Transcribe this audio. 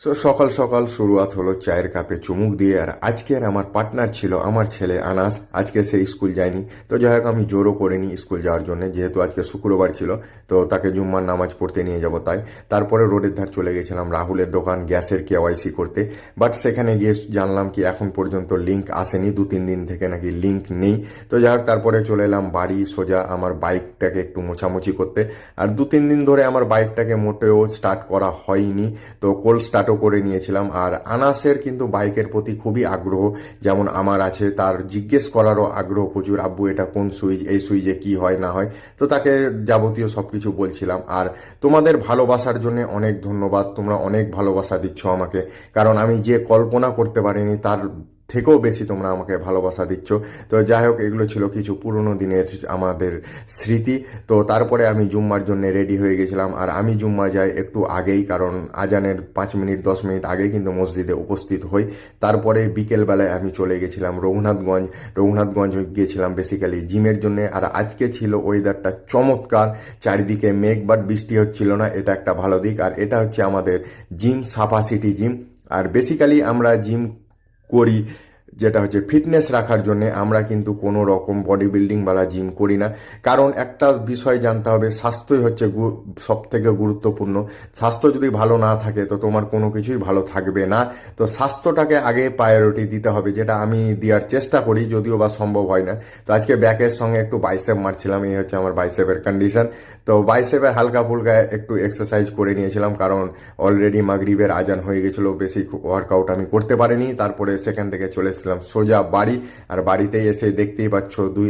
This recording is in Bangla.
সকাল সকাল শুরুয়াত হলো চায়ের কাপে চুমুক দিয়ে। আর আজকের আমার পার্টনার ছিল আমার ছেলে আনাস। আজকে সে স্কুল যায়নি, তো যাই হোক আমি জোরও করিনি স্কুল যাওয়ার জন্য, যেহেতু আজকে শুক্রবার ছিল। তো তাকে জুম্মার নামাজ পড়তে নিয়ে যাব তাই। তারপরে রোডের ধার চলে গেছিলাম রাহুলের দোকান গ্যাসের কেওয়াইসি করতে। বাট সেখানে গিয়ে জানলাম কি এখন পর্যন্ত লিঙ্ক আসেনি, 2-3 দিন থেকে নাকি লিঙ্ক নেই। তো যাই হোক তারপরে চলে এলাম বাড়ি সোজা আমার বাইকটাকে একটু মোছামুছি করতে। আর 2-3 দিন ধরে আমার বাইকটাকে মোটেও স্টার্ট করা হয়নি, তো কোল্ড স্টার্টও করে নিয়েছিলাম। আর আনাসের কিন্তু বাইকের প্রতি খুবই আগ্রহ, যেমন আমার আছে, তার জিজ্ঞেস করারও আগ্রহ প্রচুর। আব্বু এটা কোন সুইচ, এই সুইচে কি হয় না হয়। তো তাকে যাবতীয় সব কিছু বলছিলাম। আর তোমাদের ভালোবাসার জন্য অনেক ধন্যবাদ, তোমরা অনেক ভালোবাসা দিচ্ছ আমাকে। কারণ আমি যে কল্পনা করতে পারিনি তার থেকেও বেশি তোমরা আমাকে ভালোবাসা দিচ্ছ। তো যাই হোক এগুলো ছিল কিছু পুরনো দিনের আমাদের স্মৃতি। তো তারপরে আমি জুম্মার জন্য রেডি হয়ে গেছিলাম। আর আমি জুম্মা যাই একটু আগেই, কারণ আজানের 5 মিনিট 10 মিনিট আগেই কিন্তু মসজিদে উপস্থিত হই। তারপরে বিকেলবেলায় আমি চলে গেছিলাম রঘুনাথগঞ্জ। রঘুনাথগঞ্জ গিয়েছিলাম বেসিক্যালি জিমের জন্য। আর আজকে ছিল ওয়েদারটা চমৎকার, চারিদিকে মেঘ, বাট বৃষ্টি হচ্ছিল না, এটা একটা ভালো দিক। আর এটা হচ্ছে আমাদের জিম, সাফা সিটি জিম। আর বেসিক্যালি আমরা জিম করি যেটা হচ্ছে ফিটনেস রাখার জন্যে, আমরা কিন্তু কোনো রকম বডি বিল্ডিংওয়ালা জিম করি না। কারণ একটা বিষয় জানতে হবে, স্বাস্থ্যই হচ্ছে সব থেকে গুরুত্বপূর্ণ। স্বাস্থ্য যদি ভালো না থাকে তো তোমার কোনো কিছুই ভালো থাকবে না। তো স্বাস্থ্যটাকে আগে প্রায়োরিটি দিতে হবে, যেটা আমি দেওয়ার চেষ্টা করি, যদিও বা সম্ভব হয় না। তো আজকে ব্যাকের সঙ্গে একটু বাইসেপ মারছিলাম, এই হচ্ছে আমার বাইসেপের কন্ডিশন। তো বাইসেপের হালকা ফুলকা একটু এক্সারসাইজ করে নিয়েছিলাম, কারণ অলরেডি মাগরিবের আজান হয়ে গেছিলো, বেশি ওয়ার্কআউট আমি করতে পারিনি। তারপরে সেখান থেকে চলে এসেছিলাম সোজা বাড়ি। আর বাড়িতেই এসে দেখতেই পাচ্ছ দুই